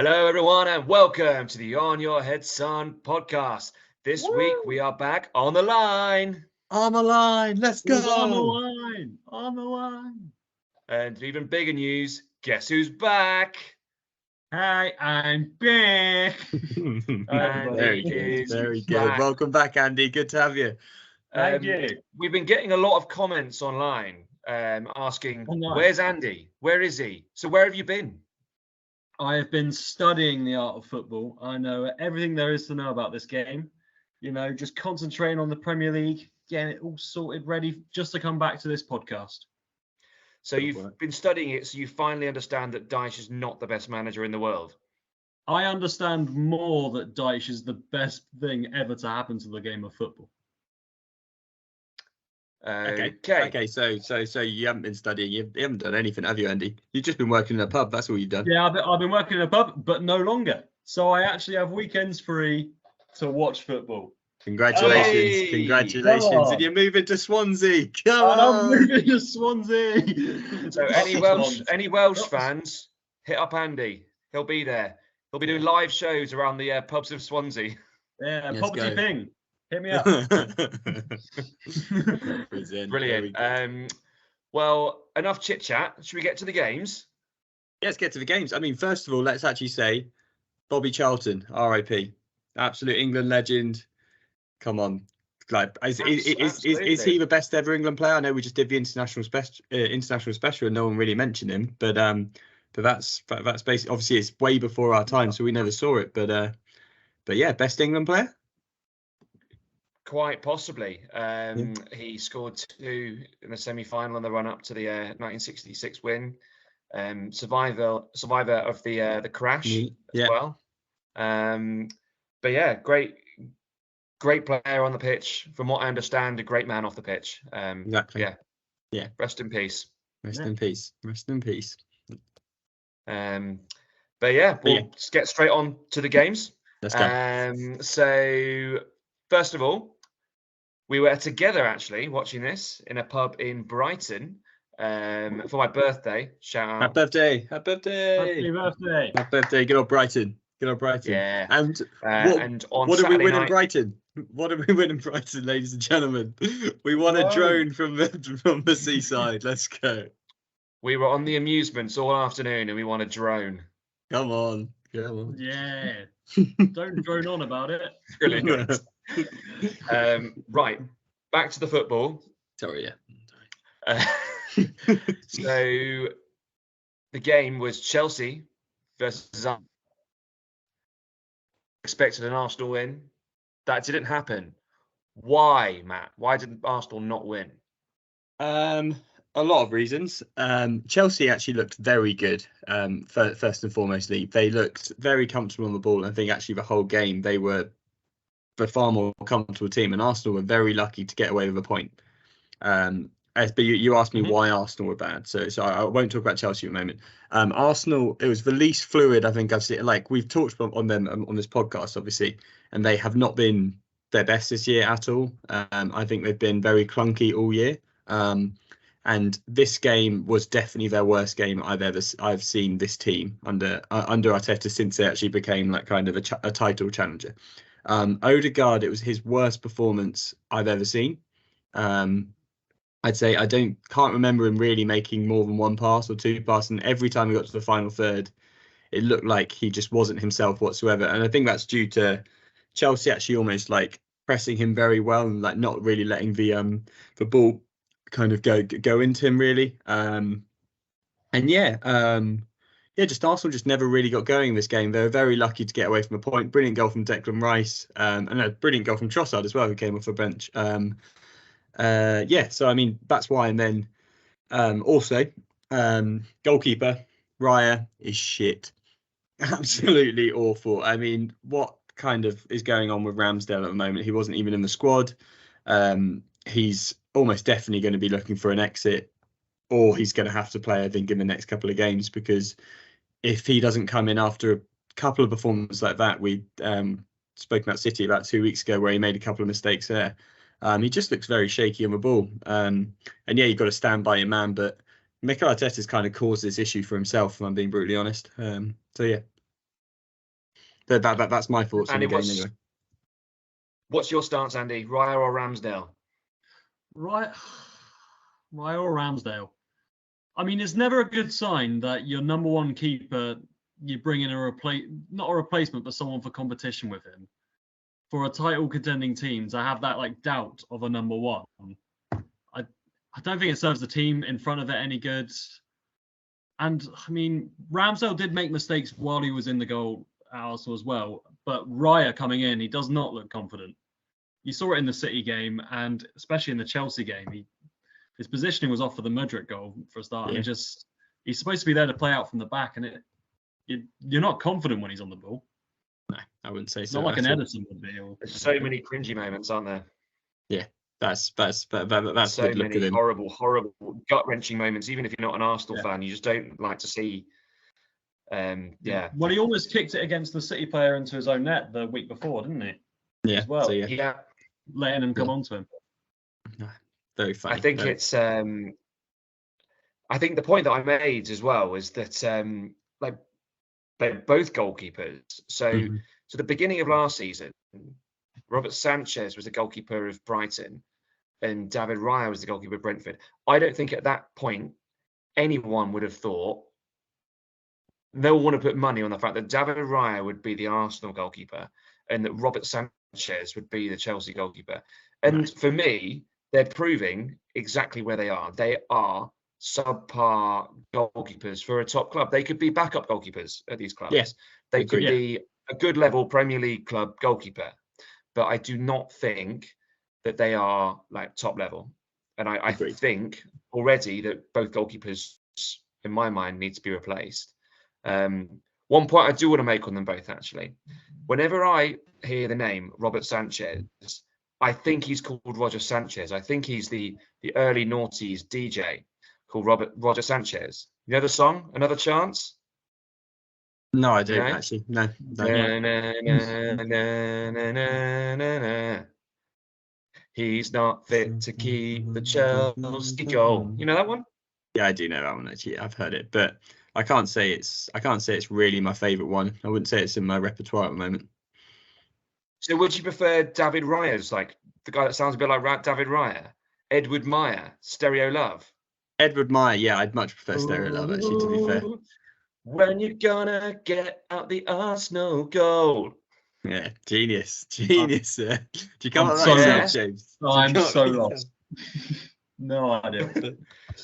Hello, everyone, and welcome to the On Your Head Son podcast. This week, we are back on the line. On the line, let's go. On the line. And even bigger news, guess who's back? Hi, I'm back. Andy is Very good. back. Welcome back, Andy. Good to have you. Thank you. We've been getting a lot of comments online asking, Online. Where's Andy? Where is he? So where have you been? I have been studying the art of football. I know everything there is to know about this game. You know, just concentrating on the Premier League, getting it all sorted, ready just to come back to this podcast. So you've been studying it, so you finally understand that Dyche is not the best manager in the world. I understand more that Dyche is the best thing ever to happen to the game of football. Okay. So you haven't been studying. You haven't done anything, have you, Andy? You've just been working in a pub. That's all you've done. Yeah, I've been working in a pub, but no longer. So I actually have weekends free to watch football. Congratulations! Hey! Congratulations! And you're moving to Swansea. Come on! I'm moving to Swansea. So any Welsh fans, hit up Andy. He'll be there. He'll be doing live shows around the pubs of Swansea. Yeah, Let's Poverty go. Ping. Hit me up. Brilliant. Well, enough chit chat. Should we get to the games? Let's get to the games. I mean, first of all, let's actually say Bobby Charlton, RIP, absolute England legend. Come on, like is he the best ever England player? I know we just did the international special, and no one really mentioned him, but that's basically, obviously it's way before our time, so we never saw it. But yeah, best England player. Quite possibly. He scored 2 in the semi-final in the run-up to the 1966 win. Survivor of the crash as well. But yeah, great player on the pitch. From what I understand, a great man off the pitch. Exactly. Yeah. Rest in peace. Rest in peace. But yeah, we'll just get straight on to the games. Let's go. So first of all, we were together actually watching this in a pub in Brighton for my birthday. Shout out! Happy birthday! Happy birthday! Happy birthday! Good old Brighton! Yeah. And And on what did we Saturday win in night, Brighton? What did we win in Brighton, ladies and gentlemen? We won a drone from the seaside. Let's go. we were on the amusements all afternoon and we won a drone. Come on. Yeah. Don't drone on about it. Brilliant. Right, back to the football. Sorry, yeah. So the game was Chelsea versus Arsenal. Expected an Arsenal win. That didn't happen. Why, Matt? Why did Arsenal not win? A lot of reasons. Chelsea actually looked very good. First and foremostly, they looked very comfortable on the ball. I think actually the whole game they were the far more comfortable team, and Arsenal were very lucky to get away with a point. But you asked me why Arsenal were bad, so I won't talk about Chelsea at the moment. Arsenal, it was the least fluid I think I've seen. Like we've talked on them on this podcast, obviously, and they have not been their best this year at all. I think they've been very clunky all year. And this game was definitely their worst game I've seen this team under Arteta since they actually became like kind of a title challenger. Odegaard, it was his worst performance I've ever seen. I'd say can't remember him really making more than one pass or two passes, and every time he got to the final third, it looked like he just wasn't himself whatsoever. And I think that's due to Chelsea actually almost like pressing him very well and like not really letting the ball kind of go into him really. Just Arsenal just never really got going in this game. They were very lucky to get away from a point. Brilliant goal from Declan Rice, and a brilliant goal from Trossard as well, who came off the bench. So I mean that's why. And then also goalkeeper Raya is shit, absolutely awful. I mean, what kind of is going on with Ramsdale at the moment? He wasn't even in the squad. He's almost definitely going to be looking for an exit, or he's going to have to play, I think, in the next couple of games, because if he doesn't come in after a couple of performances like that, we spoke about City about 2 weeks ago where he made a couple of mistakes there. He just looks very shaky on the ball. And yeah, you've got to stand by your man, but Mikel Arteta's kind of caused this issue for himself, if I'm being brutally honest. So yeah. That's my thoughts on the game anyway. What's your stance, Andy? Raya or Ramsdale? Raya or Ramsdale? I mean, it's never a good sign that your number one keeper, you bring in not a replacement, but someone for competition with him. For a title contending team to have that like doubt of a number one, I don't think it serves the team in front of it any good. And I mean, Ramsdale did make mistakes while he was in the goal at Arsenal as well. But Raya coming in, he does not look confident. You saw it in the City game, and especially in the Chelsea game. His positioning was off for the Mudryk goal for a start. Yeah. And he's supposed to be there to play out from the back, and you're not confident when he's on the ball. No, I wouldn't say It's so. not like an Edison would be. There's so many cringy moments, aren't there? Yeah, that's so good look at many him. horrible, gut-wrenching moments. Even if you're not an Arsenal fan, you just don't like to see. Well, he almost kicked it against the City player into his own net the week before, didn't he? Yeah. As well. So, yeah. Letting him come onto him. Very funny. I think it's. I think the point that I made as well is that like they're both goalkeepers. So the beginning of last season, Robert Sanchez was the goalkeeper of Brighton, and David Raya was the goalkeeper of Brentford. I don't think at that point anyone would have thought. No one would have put money on the fact that David Raya would be the Arsenal goalkeeper and that Robert Sanchez would be the Chelsea goalkeeper. And for me, they're proving exactly where they are. They are subpar goalkeepers for a top club. They could be backup goalkeepers at these clubs. Yeah. They could be a good level Premier League club goalkeeper. But I do not think that they are like top level. And I think already that both goalkeepers, in my mind, need to be replaced. One point I do want to make on them both, actually. Whenever I hear the name Robert Sanchez, I think he's called Roger Sanchez. I think he's the early noughties DJ called Roger Sanchez. You know the song, Another Chance? No, I don't actually. No. He's not fit to keep the Chelsea goal. You know that one? Yeah, I do know that one actually. I've heard it, but I can't say it's really my favourite one. I wouldn't say it's in my repertoire at the moment. So would you prefer David Raya's, like the guy that sounds a bit like David Raya? Edward Meyer, Stereo Love? Edward Meyer, yeah, I'd much prefer Stereo Love actually, to be fair. When you're gonna get out the Arsenal goal? Yeah, genius. Do you come up with that, James? I'm so lost. No idea.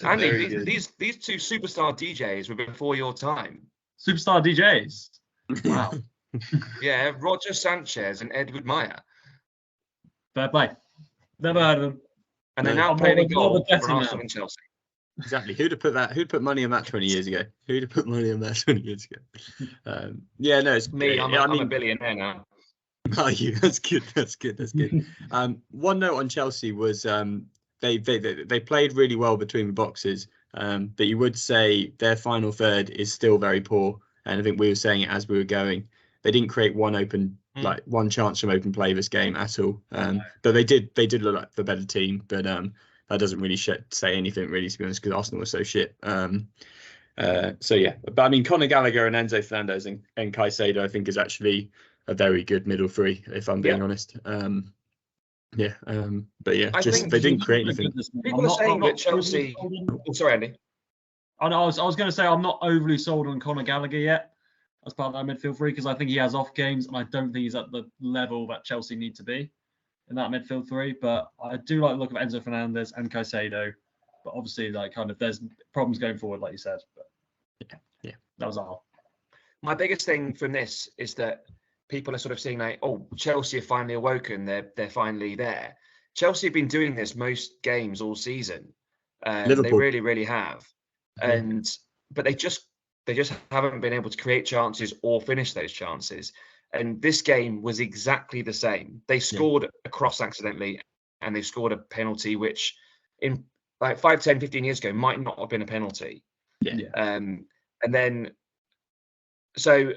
Andy, these two superstar DJs were before your time. Superstar DJs? Wow. Yeah, Roger Sanchez and Edward Meyer. Fair play. Never heard of them. And they're now playing a goal for Arsenal and Chelsea. Exactly. Who'd put money on that 20 years ago? Yeah, no, it's me. I'm a billionaire now. Oh, you? That's good. One note on Chelsea was they played really well between the boxes, but you would say their final third is still very poor. And I think we were saying it as we were going. They didn't create one chance from open play this game at all. But they did look like the better team. But that doesn't really say anything, really, to be honest, because Arsenal was so shit. So yeah, but I mean, Conor Gallagher and Enzo Fernandez and Caicedo, I think, is actually a very good middle three, if I'm being honest. But yeah, they didn't create anything. People are saying that Chelsea. Oh, sorry, Andy. I was going to say I'm not overly sold on Conor Gallagher yet as part of that midfield three, because I think he has off games, and I don't think he's at the level that Chelsea need to be in that midfield three. But I do like the look of Enzo Fernandez and Caicedo. But obviously, there's problems going forward, like you said. But yeah, that was all. My biggest thing from this is that people are sort of saying like, "Oh, Chelsea have finally awoken. They're finally there." Chelsea have been doing this most games all season. They really, really have. But they just haven't been able to create chances or finish those chances. And this game was exactly the same. They scored a cross accidentally, and they scored a penalty, which in like 5, 10, 15 years ago might not have been a penalty. And then, so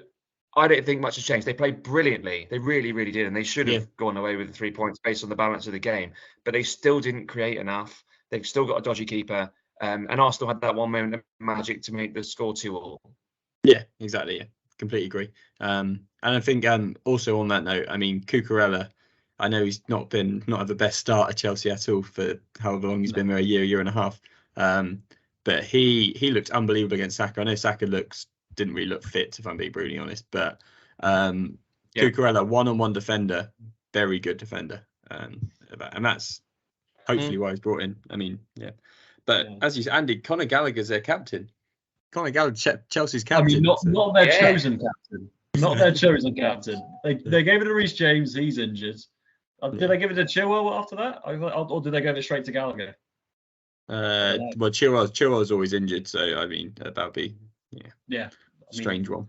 I don't think much has changed. They played brilliantly. They really, really did. And they should have gone away with the 3 points based on the balance of the game. But they still didn't create enough. They've still got a dodgy keeper. And Arsenal had that one moment of magic to make the score 2-2. Yeah, exactly. Yeah. completely agree. And I think also on that note, I mean, Cucurella, I know he's not had the best start at Chelsea at all for however long he's been there, a year and a half. But he looked unbelievable against Saka. I know Saka didn't really look fit, if I'm being brutally honest. But Cucurella, one-on-one defender, very good defender. And that's hopefully why he's brought in. I mean, yeah. But as you said, Andy, Conor Gallagher's their captain. Conor Gallagher, Chelsea's captain. I mean, not their chosen captain. Not their chosen captain. They gave it to Reece James. He's injured. Did they give it to Chilwell after that, or did they give it straight to Gallagher? Well, Chilwell's always injured, so I mean that'd be strange one.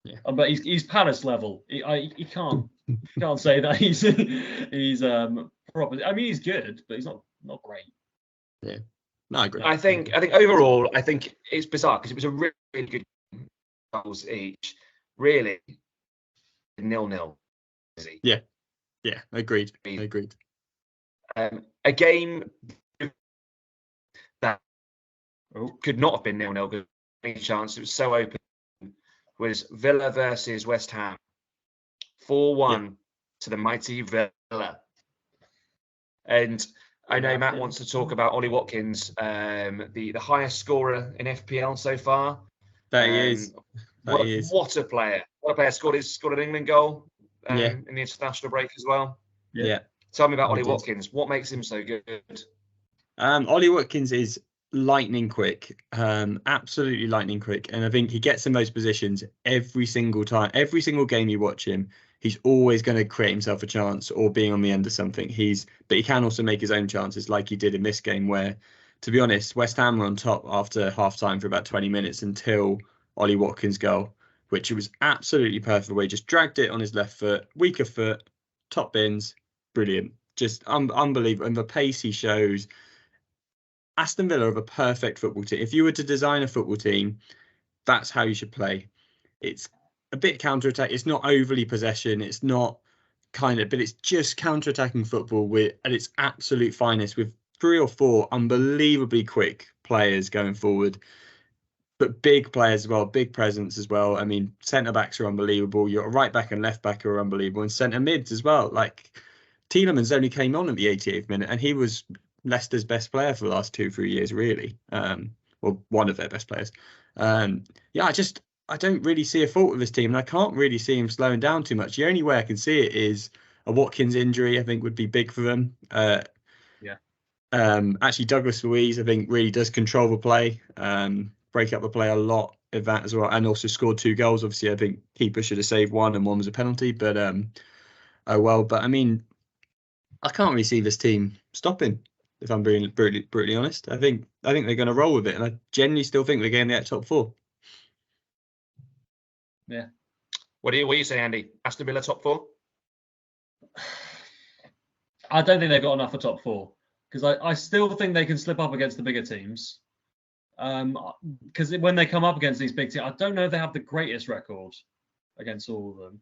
Yeah, but he's Palace level. He can't say that he's proper. I mean, he's good, but he's not great. Yeah. No, I agree. I think overall, it's bizarre because it was a really, really good goals each. Really, 0-0. Yeah, agreed. A game that could not have been 0-0. Any chance? It was so open. Was Villa versus West Ham, 4-1 to the mighty Villa, and. I know Matt wants to talk about Ollie Watkins, the highest scorer in FPL so far. That he is. What a player! What a player! Scored an England goal in the international break as well. Yeah. Tell me about Ollie Watkins. What makes him so good? Ollie Watkins is lightning quick, absolutely lightning quick, and I think he gets in those positions every single time. Every single game you watch him, he's always going to create himself a chance or being on the end of something. But he can also make his own chances, like he did in this game, where, to be honest, West Ham were on top after half time for about 20 minutes until Ollie Watkins' goal, which was absolutely perfect. Where he just dragged it on his left foot, weaker foot, top bins, brilliant, just unbelievable. And the pace he shows. Aston Villa are a perfect football team. If you were to design a football team, that's how you should play. It's a bit counter-attack. It's not overly possession. It's not but it's just counter-attacking football at its absolute finest, with 3 or 4 unbelievably quick players going forward, but big players as well, big presence as well. I mean, centre-backs are unbelievable. Your right back and left back are unbelievable, and centre-mids as well. Like, Tielemans only came on at the 88th minute, and he was Leicester's best player for the last 2-3 years, really, or one of their best players. I don't really see a fault with this team, and I can't really see him slowing down too much. The only way I can see it is a Watkins injury. I think would be big for them. Actually, Douglas Luiz, I think, really does control the play, break up the play a lot of that as well, and also scored 2 goals. Obviously, I think keeper should have saved 1, and 1 was a penalty. But oh well. But I mean, I can't really see this team stopping. If I'm being brutally honest, I think they're going to roll with it, and I genuinely still think they're getting that top 4. Yeah. What do you say, Andy? Aston Villa top 4? I don't think they've got enough for top 4, because I still think they can slip up against the bigger teams. Because when they come up against these big teams, I don't know if they have the greatest record against all of them.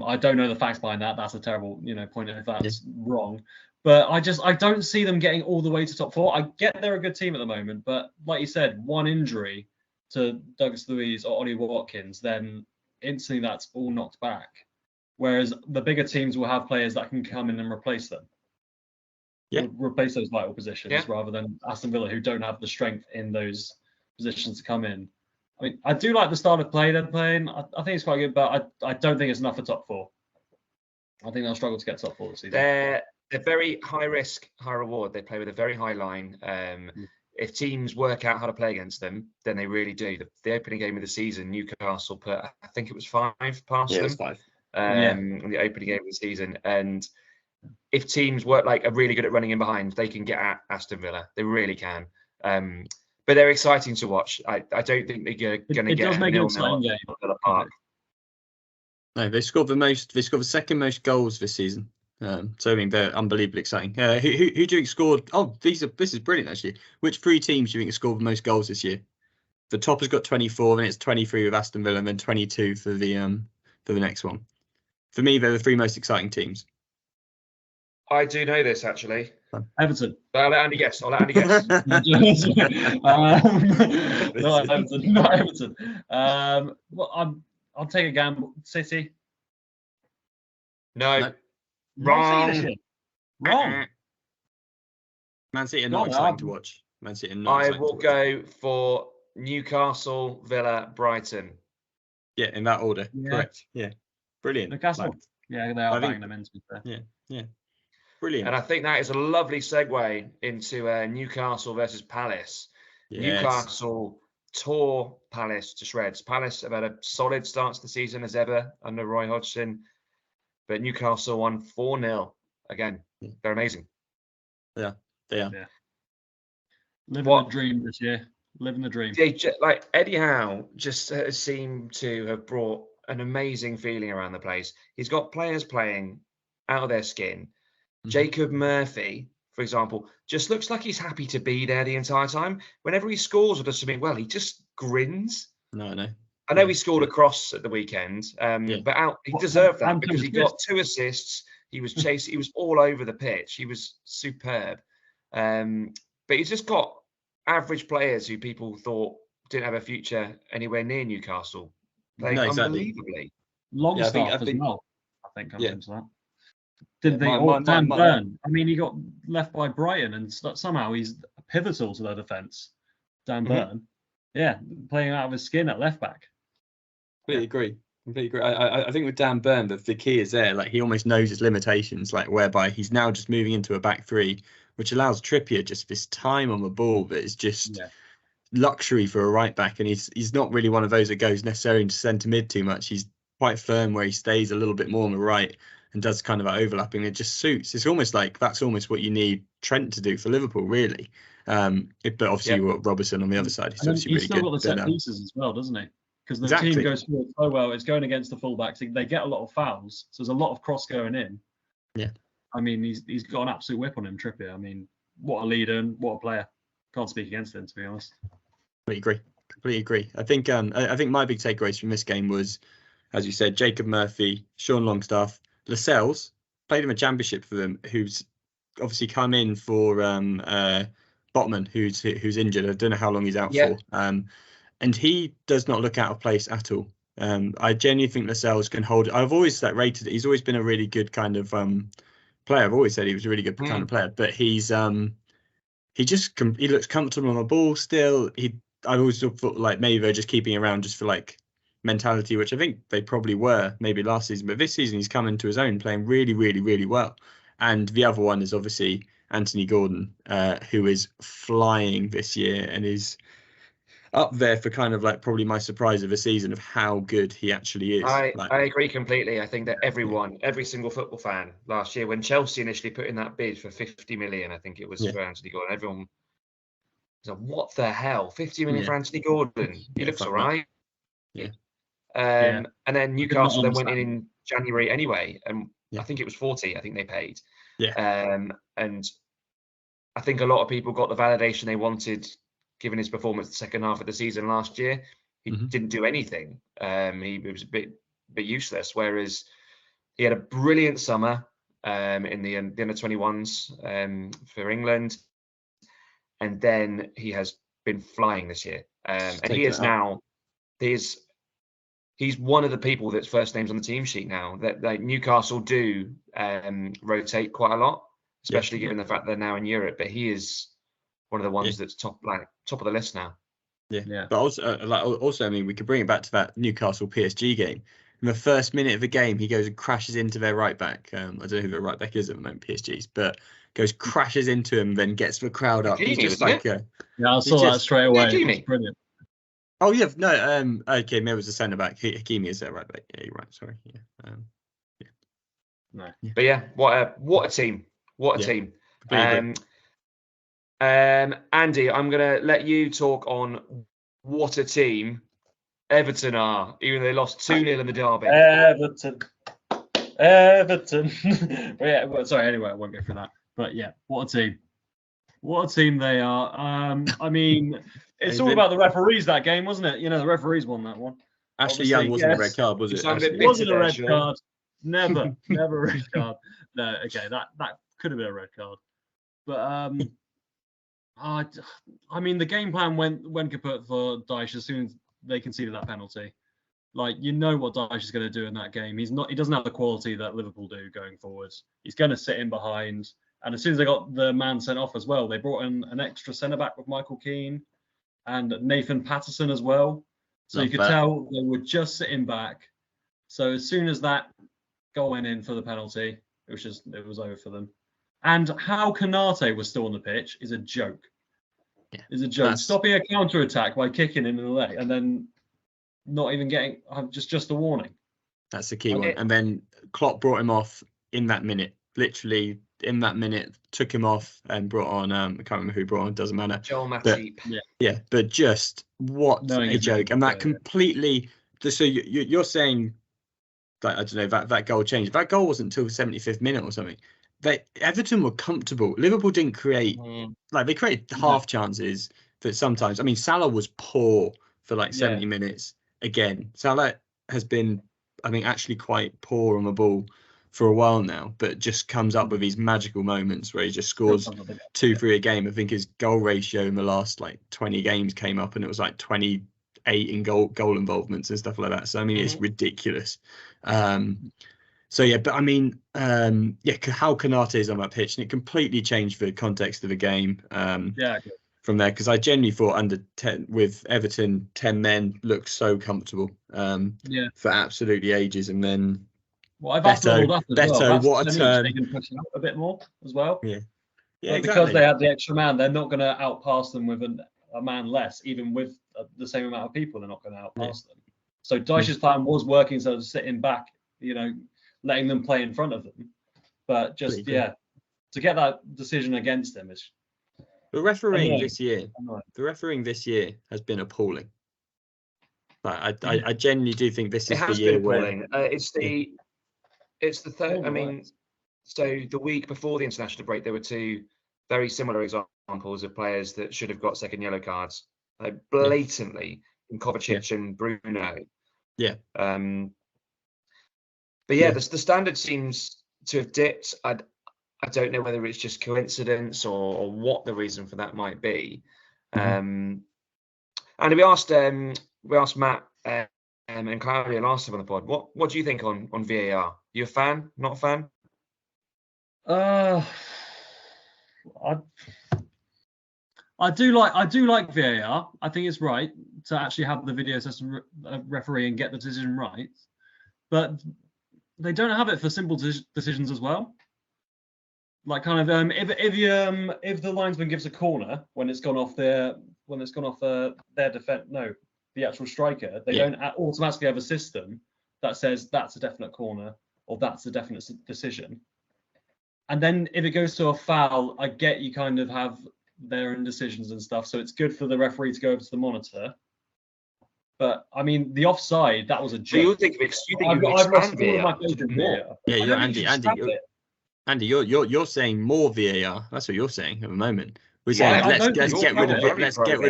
I don't know the facts behind that. That's a terrible, point if that's wrong. But I don't see them getting all the way to top 4. I get they're a good team at the moment, but like you said, one injury to Douglas Luiz or Ollie Watkins, then instantly that's all knocked back. Whereas the bigger teams will have players that can come in and replace them. Yeah. Replace those vital positions rather than Aston Villa, who don't have the strength in those positions to come in. I mean, I do like the style of play they're playing. I think it's quite good, but I don't think it's enough for top 4. I think they'll struggle to get top 4 this season. They're very high risk, high reward. They play with a very high line. If teams work out how to play against them, then they really do. The opening game of the season, Newcastle put, I think it was 5 past them. It was 5. In the opening game of the season. And if teams are really good at running in behind, they can get at Aston Villa. They really can. But they're exciting to watch. I don't think they're going to get a 0-0 at Villa Park. No, they scored the second most goals this season. So I mean, they're unbelievably exciting. Who do you think scored? Oh, this is brilliant actually. Which 3 teams do you think scored the most goals this year? The top has got 24, then it's 23 with Aston Villa, and then 22 for the next one. For me, they're the 3 most exciting teams. I do know this actually. Everton. But I'll let Andy guess. Not Everton. Not Everton. I'll take a gamble. City. No. No. Wrong. City this year. Wrong. Man City are not exciting to watch. Man City are not I exciting will to watch. go for Newcastle, Villa, Brighton. Yeah, in that order. Yeah. Correct. Yeah. Brilliant. Newcastle. Yeah, they are banging them in, to be fair. Yeah. Brilliant. And I think that is a lovely segue into Newcastle versus Palace. Yes. Newcastle tore Palace to shreds. Palace have had a solid start to the season as ever under Roy Hodgson, but Newcastle won 4-0. Again, they're amazing. Yeah, they are. Yeah. Living the dream this year. Living the dream. Like Eddie Howe just seemed to have brought an amazing feeling around the place. He's got players playing out of their skin. Mm-hmm. Jacob Murphy, for example, just looks like he's happy to be there the entire time. Whenever he scores or does something well, he just grins. No. I know he scored a cross at the weekend, but he deserved that because he got 2 assists. He was chasing. He was all over the pitch. He was superb. But he's just got average players who people thought didn't have a future anywhere near Newcastle, playing unbelievably. Longstaff as well, I think, comes into that. Didn't think Dan Burn. I mean, he got left by Brighton, and somehow he's pivotal to their defence. Dan Burn, playing out of his skin at left back. Completely agree. I think with Dan Burn, the key is there. Like, he almost knows his limitations, like whereby he's now just moving into a back three, which allows Trippier just this time on the ball that is just luxury for a right back. And he's not really one of those that goes necessarily into centre mid too much. He's quite firm where he stays a little bit more on the right and does kind of overlapping. It just suits. It's almost like that's almost what you need Trent to do for Liverpool, really. But obviously you've got Robertson on the other side. He's obviously really good. He's still got the set pieces as well, doesn't he? Because the team goes forward so well, it's going against the fullbacks. They get a lot of fouls, so there's a lot of cross going in. Yeah. I mean, he's got an absolute whip on him, Trippier. I mean, what a leader and what a player. Can't speak against him, to be honest. Completely agree. I think my big takeaways from this game was, as you said, Jacob Murphy, Sean Longstaff, Lascelles played him a championship for them, who's obviously come in for Botman, who's injured. I don't know how long he's out for. And he does not look out of place at all. I genuinely think Lascelles can hold. I've always rated it. He's always been a really good kind of player. I've always said he was a really good kind of player, but he looks comfortable on the ball still. I always thought like maybe they're just keeping around just for like mentality, which I think they probably were maybe last season, but this season he's come into his own, playing really, really, really well. And the other one is obviously Anthony Gordon, who is flying this year and is up there for kind of like probably my surprise of a season of how good he actually is. I agree completely. I think that every single football fan last year, when Chelsea initially put in that bid for 50 million, I think it was for Anthony Gordon, everyone was like, what the hell? 50 million for Anthony Gordon? He looks all right. And then Newcastle then went in January anyway, and I think it was 40, I think they paid. And I think a lot of people got the validation they wanted given his performance the second half of the season last year. He didn't do anything. He was a bit useless, whereas he had a brilliant summer in the under-21s for England. And then he has been flying this year. And he is now, he's one of the people that's first names on the team sheet now. That like Newcastle do rotate quite a lot, especially given the fact they're now in Europe. But he is one of the ones that's top of the list now. Yeah. But also, I mean, we could bring it back to that Newcastle PSG game. In the first minute of the game, he goes and crashes into their right back. I don't know who the right back is at the moment, PSG's, but crashes into him, then gets the crowd up. He's just like, I saw that straight away. It's brilliant. Oh yeah, no. Okay, maybe it was the centre back. Hakimi is there, right back. Yeah, you're right. Sorry. No. But yeah, what a team! What a team! Andy, I'm gonna let you talk on what a team Everton are, even though they lost 2-0 in the derby. Everton. Sorry. Anyway, I won't go for that. But yeah, what a team! What a team they are. I mean, it's all about the referees that game, wasn't it? You know, the referees won that one. Ashley Young wasn't a red card, was it? It wasn't a red card. Never a red card. No, okay, that could have been a red card. But I mean, the game plan went kaput for Dyche as soon as they conceded that penalty. Like, you know what Dyche is going to do in that game. He doesn't have the quality that Liverpool do going forwards. He's going to sit in behind. And as soon as they got the man sent off as well, they brought in an extra centre-back with Michael Keane and Nathan Patterson as well. So you could tell they were just sitting back. So as soon as that goal went in for the penalty, it was over for them. And how Konate was still on the pitch is a joke. Yeah, is a joke. Stopping a counter-attack by kicking him in the leg and then not even getting just a warning. That's the key one. And then Klopp brought him off in that minute. Literally in that minute, took him off and brought on, I can't remember who brought on, doesn't matter. Joel Matip. Yeah, but just what a joke. And that completely, so you're saying, like, I don't know, that goal changed. That goal wasn't until 75th minute or something. Everton were comfortable. Liverpool didn't create, like, they created half chances that sometimes, I mean, Salah was poor for like 70 minutes. Again, Salah has been, I think, actually quite poor on the ball for a while now, but just comes up with these magical moments where he just scores 2-3 a game. I think his goal ratio in the last like 20 games came up, and it was like 28 in goal involvements and stuff like that. So I mean, it's ridiculous. So yeah, but I mean, how Konate is on that pitch, and it completely changed the context of the game. From there, because I genuinely thought under 10 with Everton, 10 men looked so comfortable for absolutely ages, and then Beto, what a turn! They can push out a bit more as well. Yeah, exactly. Because they had the extra man, they're not going to outpass them with a man less, even with the same amount of people. They're not going to outpass them. So Dyche's plan was working, so sitting back, letting them play in front of them, but just to get that decision against them is. The refereeing this year has been appalling. Like, I genuinely do think this is the year where it's the third. I mean, so the week before the international break, there were two very similar examples of players that should have got second yellow cards, like blatantly, in Kovacic and Bruno. Yeah. But the standard seems to have dipped. I don't know whether it's just coincidence or what the reason for that might be. And we asked Matt and Claudia last time on the pod, what do you think on VAR? You a fan? Not a fan? I do like VAR. I think it's right to actually have the video system referee and get the decision right, but they don't have it for simple decisions as well. Like kind of if the linesman gives a corner when it's gone off their defense, the actual striker, they don't automatically have a system that says that's a definite corner or that's a definite decision. And then if it goes to a foul, I get you kind of have their indecisions and stuff, so it's good for the referee to go over to the monitor. But I mean, the offside, that was a joke. So you think you expand VAR more? Yeah, Andy, you're saying more VAR. That's what you're saying at the moment. We're saying let's get rid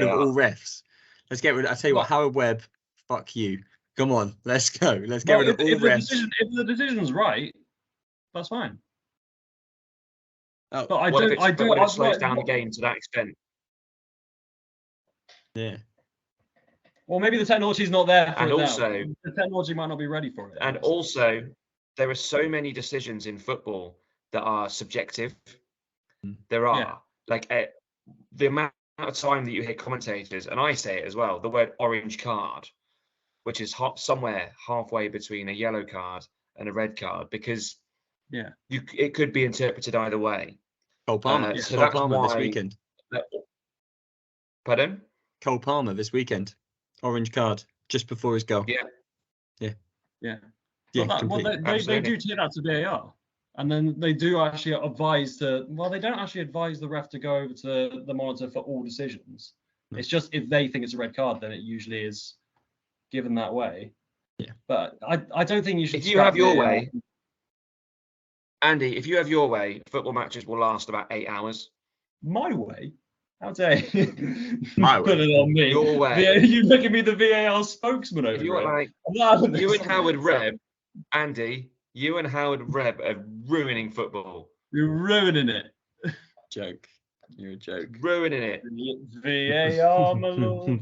of all refs. Let's get rid of. I tell you what, Howard Webb, fuck you. Come on, let's go. Let's get rid of all refs. If the decision's right, that's fine. But I do. It slows down the game to that extent. Yeah. Well, maybe the technology's not there for it. And also, the technology might not be ready for it. And also, there are so many decisions in football that are subjective. There are the amount of time that you hear commentators, and I say it as well, the word orange card, which is somewhere halfway between a yellow card and a red card, because it could be interpreted either way. Cole Palmer, this weekend. Pardon? Cole Palmer this weekend, orange card just before his goal. Yeah. They do take that to VAR. And then they do actually advise they don't actually advise the ref to go over to the monitor for all decisions. No. It's just if they think it's a red card, then it usually is given that way. Yeah. But I don't think you should. If you have your way, Andy, if you have your way, football matches will last about 8 hours. My way? How dare you My put it on me? Your way. You making me the VAR spokesman over you here. You and Howard Rebb, Andy. You and Howard Rebb are ruining football. You're ruining it. Joke. You're a joke. Ruining it. VAR, my lord.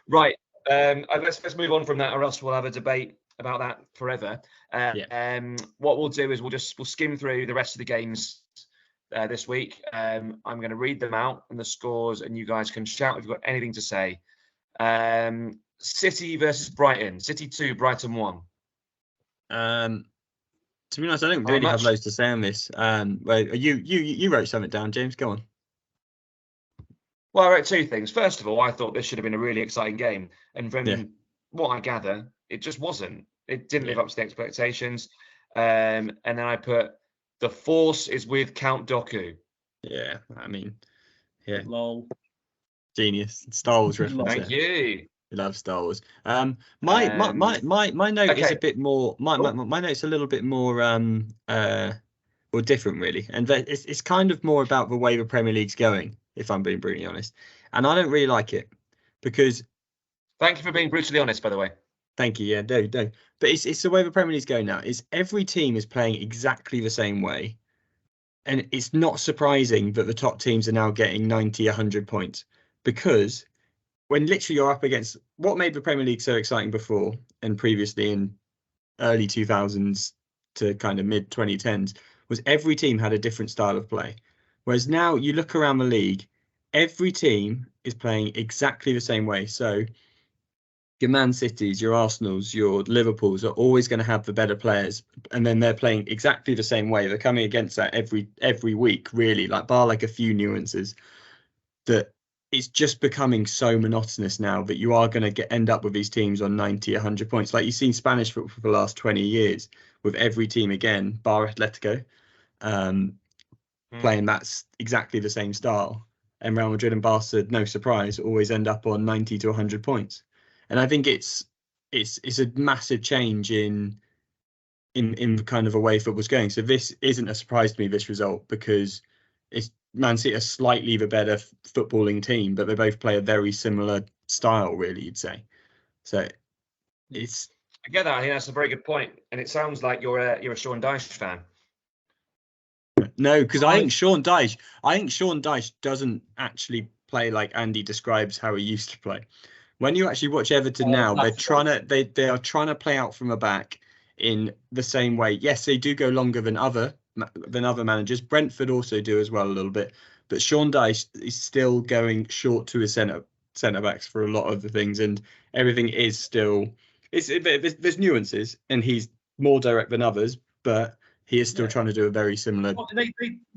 Right. Let's move on from that, or else we'll have a debate about that forever. What we'll do is we'll skim through the rest of the games this week. I'm going to read them out and the scores, and you guys can shout if you've got anything to say. City versus Brighton. City 2, Brighton 1. To be honest, I don't really have loads to say on this. You wrote something down, James. Go on. Well, I wrote two things. First of all, I thought this should have been a really exciting game, and from what I gather, it just wasn't. It didn't live up to the expectations. And then I put the force is with Count Dooku. Yeah, I mean, lol, genius. Star Wars reference. Thank you. I love Star Wars. My note is a bit more. My note's a little bit more different really, and it's kind of more about the way the Premier League's going, if I'm being brutally honest, and I don't really like it because. Thank you for being brutally honest, by the way. Thank you. Yeah, no. But it's the way the Premier League's going now. Is every team is playing exactly the same way, and it's not surprising that the top teams are now getting 90, 100 points because. When literally you're up against what made the Premier League so exciting before and previously in early 2000s to kind of mid 2010s was every team had a different style of play. Whereas now you look around the league, every team is playing exactly the same way. So your Man Cities, your Arsenals, your Liverpools are always going to have the better players. And then they're playing exactly the same way. They're coming against that every week, really, bar a few nuances that it's just becoming so monotonous now that you are going to end up with these teams on 90, 100 points. Like you've seen Spanish football for the last 20 years with every team again, bar Atletico, playing that's exactly the same style. And Real Madrid and Barca, no surprise, always end up on 90 to 100 points. And I think it's a massive change in kind of a way football's going. So this isn't a surprise to me, this result, because it's Man City are slightly the better footballing team, but they both play a very similar style, really, you'd say. So it's. I get that. I think that's a very good point, and it sounds like you're a Sean Dyche fan. No, because I think Sean Dyche doesn't actually play like Andy describes how he used to play. When you actually watch Everton now, they are trying to play out from the back in the same way. Yes, they do go longer than other managers. Brentford also do as well a little bit, but Sean Dyche is still going short to his centre backs for a lot of the things, and everything is still there's nuances, and he's more direct than others, but he is still trying to do a very similar.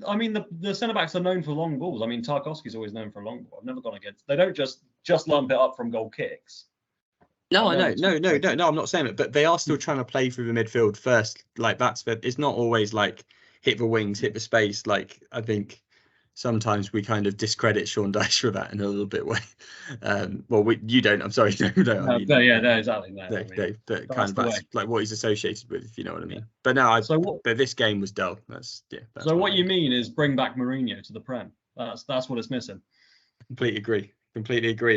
I mean, the centre backs are known for long balls. I mean, Tarkowski's always known for a long ball. I've never gone against. They don't just lump it up from goal kicks. No, I know. No, I'm not saying it, but they are still trying to play through the midfield first. Like it's not always like hit the wings, hit the space. Like I think sometimes we kind of discredit Sean Dyche for that in a little bit way. You don't. I'm sorry, no, exactly. That kind of that's like what he's associated with, if you know what I mean. But no, but this game was dull. That's so what you mean is bring back Mourinho to the Prem. That's what it's missing. Completely agree.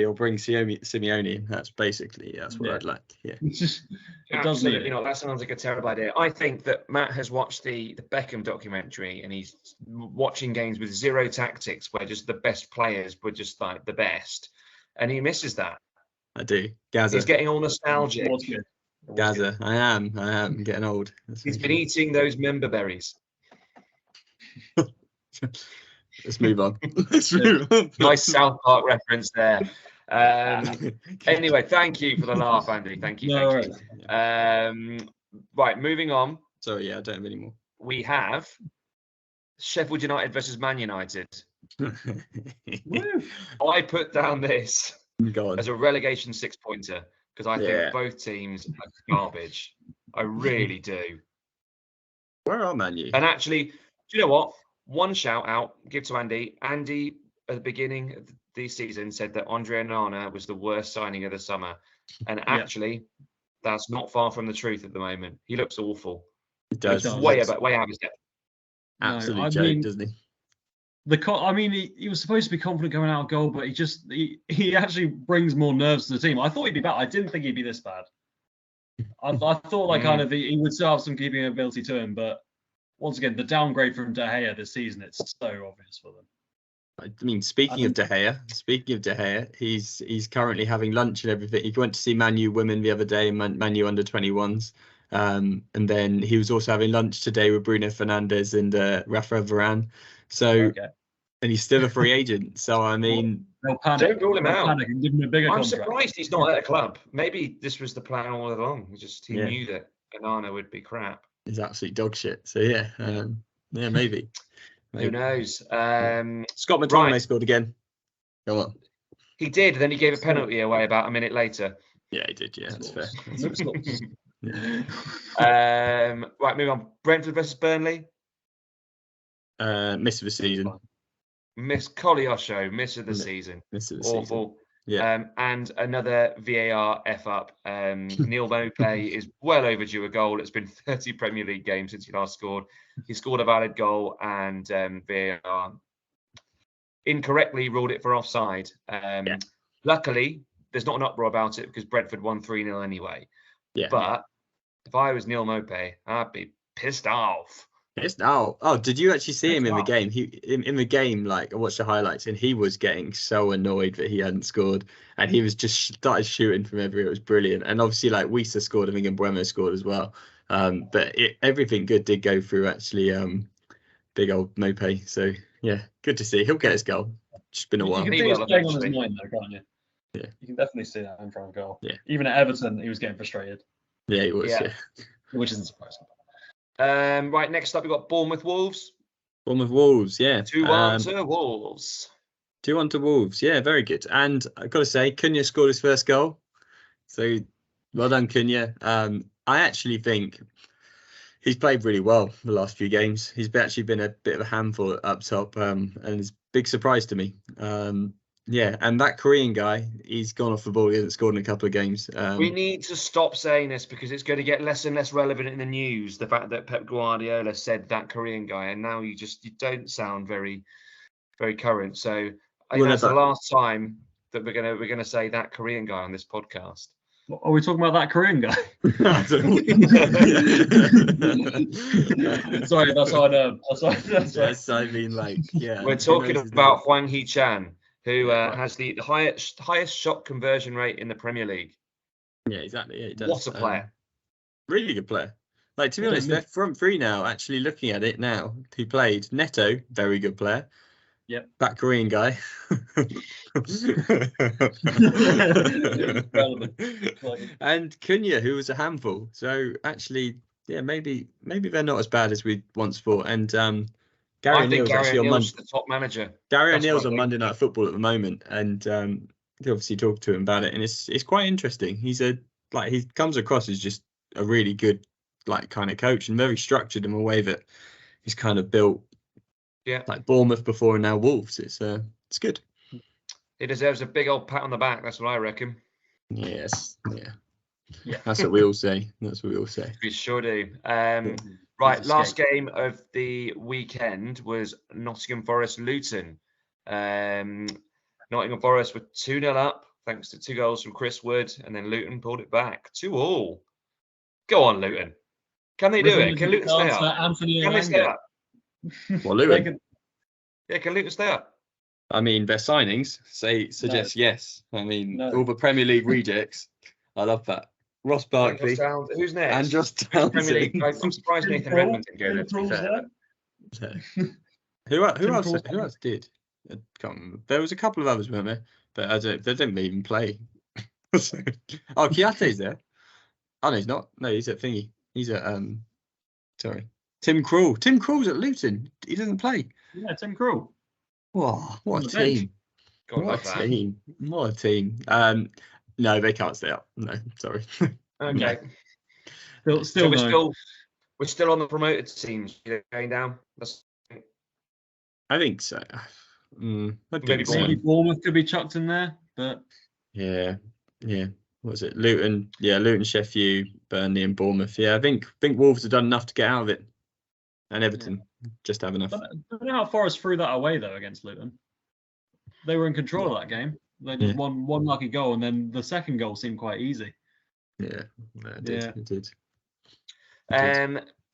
Or bring Simeone in. That's what I'd like. Yeah. It does need it. That sounds like a terrible idea. I think that Matt has watched the Beckham documentary, and he's watching games with zero tactics, where just the best players were just like the best, and he misses that. I do. Gaza. He's getting all nostalgic. Gaza. I am getting old. He's been eating those member berries. Let's move on. Nice South Park reference there. Anyway, thank you for the laugh, Andy. Thank you. Right, moving on. Sorry, I don't have any more. We have Sheffield United versus Man United. I put down this as a relegation 6-pointer because I think both teams are garbage. I really do. Where are Man U? And actually, do you know what? One shout out, give to Andy. Andy, at the beginning of the season, said that Andre Onana was the worst signing of the summer. And actually, that's not far from the truth at the moment. He looks awful. He does. Way out of his depth. Absolute joke, doesn't he? He was supposed to be confident going out of goal, but he actually brings more nerves to the team. I thought he'd be better. I didn't think he'd be this bad. I thought he would still have some keeping ability to him, but once again, the downgrade from De Gea this season, it's so obvious for them. I mean, speaking of De Gea, he's currently having lunch and everything. He went to see Man U women the other day, Man U under 21s. And then he was also having lunch today with Bruno Fernandes and Rafa Varane. So, and he's still a free agent. So, I mean, don't rule him out. And give him a bigger I'm contract. surprised he's not at a club. Maybe this was the plan all along. He knew that Onana would be crap. He's absolute dog shit. So, yeah, maybe. Who knows? Scott McTominay scored again. Go on. He did. Then he gave a penalty away about a minute later. Yeah, he did. Yeah, that's fair. Right, move on. Brentford versus Burnley. Miss of the season. Miss Koleosho, miss of the season. Miss of the Awful. season. Yeah. And another VAR F up. Neil Mopé is well overdue a goal. It's been 30 Premier League games since he last scored. He scored a valid goal, and VAR incorrectly ruled it for offside. Luckily, there's not an uproar about it because Brentford won 3-0 anyway. Yeah. But if I was Neil Mopé, I'd be pissed off. Oh, did you actually see him in the game? In the game, like I watched the highlights, and he was getting so annoyed that he hadn't scored, and he was just started shooting from everywhere. It was brilliant, and obviously like Wisa scored, I think, and Buemo scored as well. But everything good did go through actually. Big old Mopé. So yeah, good to see. He'll get his goal. It's been a while. You can see it's playing on his mind, though, can't you? Yeah, you can definitely see that in front of goal. Yeah, even at Everton, he was getting frustrated. Yeah, he was. Yeah. Which isn't surprising. Right, next up we've got Bournemouth Wolves. Bournemouth Wolves, yeah. 2-1 to Wolves. 2-1 to Wolves, yeah, very good. And I've got to say, Cunha scored his first goal. So well done, Cunha. I actually think he's played really well the last few games. He's actually been a bit of a handful up top, and it's a big surprise to me. Yeah, and that Korean guy, he's gone off the ball. He hasn't scored in a couple of games. We need to stop saying this because it's going to get less and less relevant in the news. The fact that Pep Guardiola said that Korean guy, and now you don't sound very, very current. So I think that's the last time that we're gonna say that Korean guy on this podcast. Are we talking about that Korean guy? Sorry, that's what I know. Yes, I mean, like, yeah. We're talking about Hwang Hee-chan, who has the highest shot conversion rate in the Premier League. Yeah, exactly. Yeah, he does. What a player. Really good player. Like, to be honest, they're front three now, actually looking at it now. He played Neto, very good player. Yep. That Korean guy. And Cunha, who was a handful. So actually, yeah, maybe they're not as bad as we once thought. And Gary O'Neill's actually on Monday. The top manager. Gary O'Neill's on Monday Night Football at the moment, and they obviously talked to him about it, and it's quite interesting. He comes across as just a really good kind of coach, and very structured in a way that he's kind of built. Yeah, like Bournemouth before and now Wolves. It's good. He deserves a big old pat on the back. That's what I reckon. Yes. Yeah. That's what we all say. We sure do. Right, last game of the weekend was Nottingham Forest Luton. Nottingham Forest were 2-0 up thanks to 2 goals from Chris Wood, and then Luton pulled it back 2-2. Go on, Luton. Can they do it? Can Luton stay up? Can they stay up? Well, Luton. Can Luton stay up? I mean, their signings suggest yes. I mean, all the Premier League rejects. I love that. Ross Barkley. Who's next? And just Townsend. I'm surprised Nathan Redmond didn't go there, to be fair. Who else did? I can't remember. There was a couple of others, weren't there? But they didn't even play. Oh, Kiate's there. Oh no, he's not. No, he's at Thingy. He's at sorry. Tim Krul. Tim Krul's at Luton. He doesn't play. Yeah, Tim Krul. Whoa, what a team. What a team. No, they can't stay up. No, sorry. Okay. So we're still on the promoted teams. Going down. I think so. Maybe Bournemouth could be chucked in there, but yeah. What was it? Luton, Luton, Sheffield, Burnley, and Bournemouth. Yeah, I think Wolves have done enough to get out of it, and Everton just have enough. I don't know how Forest threw that away though against Luton. They were in control of that game. They just won one lucky goal, and then the second goal seemed quite easy. Yeah, it did.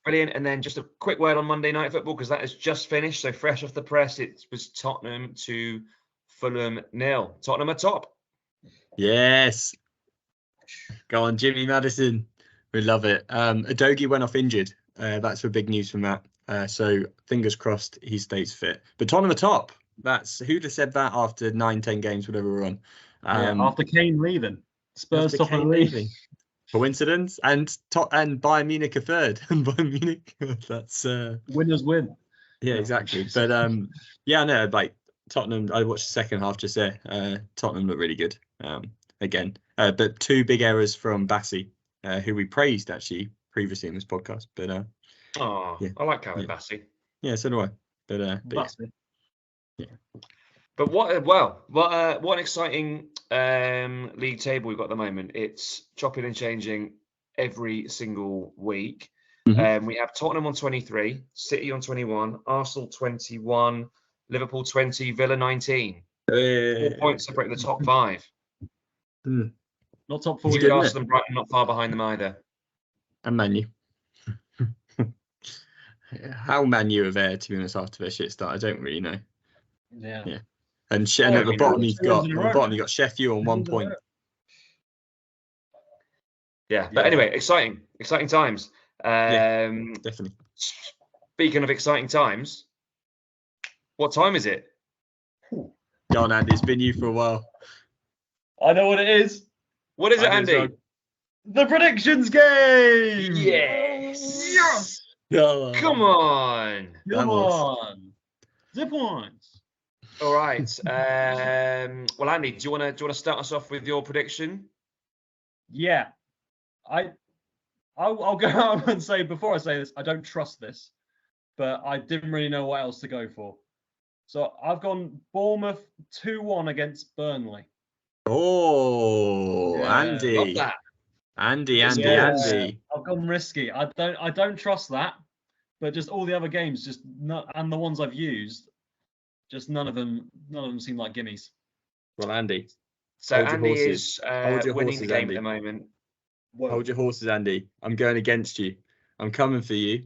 Brilliant. And then just a quick word on Monday Night Football, because that has just finished. So fresh off the press, it was Tottenham to Fulham 0. Tottenham are top. Yes. Go on, Jimmy Maddison. We love it. Udogie went off injured. That's the big news from that. So fingers crossed he stays fit. But Tottenham are top. Who'd have said that after 9-10 games, whatever we're on. After Kane leaving. Spurs top of the league. Coincidence? And Bayern Munich a third. And Bayern Munich, that's winners win. Yeah, exactly. But no, like Tottenham, I watched the second half just there. Tottenham look really good. Again. But 2 big errors from Bassi, who we praised actually previously in this podcast. But I like Calvin Bassi. Yeah, so do I. But yeah. But what an exciting league table we've got at the moment. It's chopping and changing every single week. Mm-hmm. We have Tottenham on 23, City on 21, Arsenal 21, Liverpool 20, Villa 19. 4 points separating the top 5. Not top 4. Newcastle and Brighton not far behind them either. And Man U. How Man U are there, to be honest, after their shit start, I don't really know. Yeah. And at the bottom you've got Sheffield on 1 point. Yeah, but anyway, exciting times. Definitely. Speaking of exciting times, what time is it? Go on, Andy. It's been you for a while. I know what it is. What is it, Andy? The predictions game. Yes. Come on. Zip points. All right. Well, Andy, do you want to start us off with your prediction? Yeah, I'll go out and say, before I say this, I don't trust this, but I didn't really know what else to go for. So I've gone Bournemouth 2-1 against Burnley. Oh, yeah, Andy. Love that. Andy. I've gone risky. I don't trust that, but just all the other games, and the ones I've used, just none of them seem like gimmies. Well, Andy. So Andy is winning the game at the moment. Hold your horses, Andy. I'm going against you. I'm coming for you.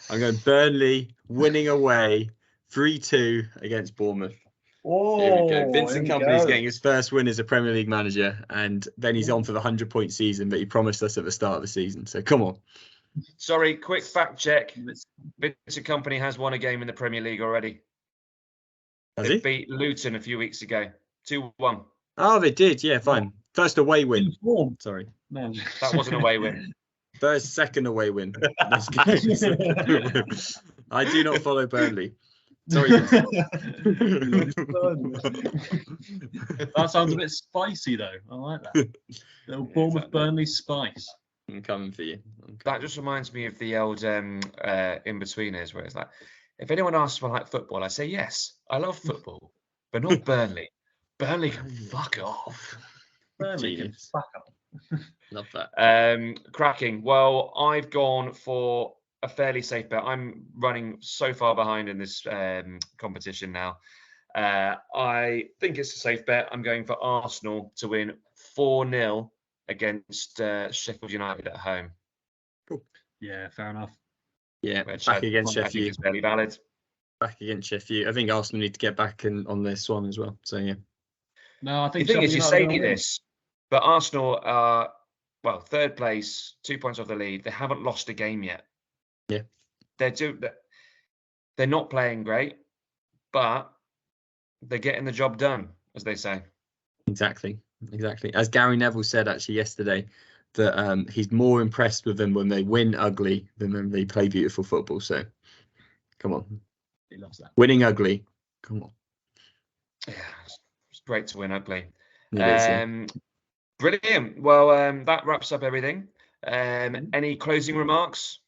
I'm going Burnley winning away 3-2 against Bournemouth. Oh, here we go. Vincent Kompany's getting his first win as a Premier League manager, and then he's on for the 100-point season that he promised us at the start of the season. So come on. Sorry, quick fact check. Vincent Kompany has won a game in the Premier League already. They beat Luton a few weeks ago. 2-1. Oh, they did. Yeah, fine. First away win. Sorry. No. That wasn't away win. Second away win. I do not follow Burnley. Sorry. That sounds a bit spicy, though. I like that. Little Bournemouth Burnley spice. I'm coming for you. That just reminds me of the old in-betweeners, where it's like, if anyone asks if I like football, I say yes, I love football, but not Burnley. Burnley can fuck off. Burnley can fuck off. Love that. Cracking. Well, I've gone for a fairly safe bet. I'm running so far behind in this competition now. I think it's a safe bet. I'm going for Arsenal to win 4-0 against Sheffield United at home. Cool. Yeah, fair enough. Yeah, back against Sheffield. I think it's fairly valid. Back against Sheffield. I think Arsenal need to get back on this one as well. So, yeah. No, I think the thing is, you say this, but Arsenal are, third place, 2 points off the lead. They haven't lost a game yet. Yeah. They're not playing great, but they're getting the job done, as they say. Exactly. As Gary Neville said actually yesterday, that he's more impressed with them when they win ugly than when they play beautiful football. So, come on. He loves that. Winning ugly. Come on. Yeah, it's great to win ugly. Yeah. Brilliant. Well, that wraps up everything. Any closing remarks?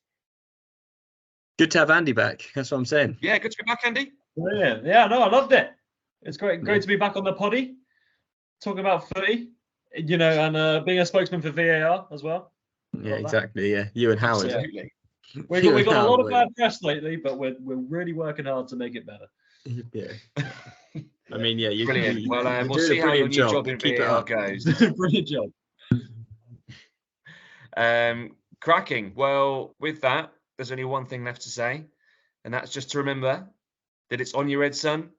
Good to have Andy back. That's what I'm saying. Yeah, good to be back, Andy. Brilliant. Yeah, no, I loved it. It's great to be back on the poddy, talking about footy, and being a spokesman for VAR as well. Yeah, exactly. Yeah, you and Howard. Absolutely. We've got a lot of bad press lately, but we're really working hard to make it better. Yeah. I mean, yeah, you're brilliant. We'll see how your new job in VAR goes. Brilliant job. Cracking. Well, with that, there's only one thing left to say, and that's just to remember that it's on your head, son.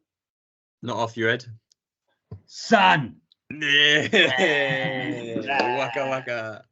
Not off your head. Son! Yeah. Waka waka.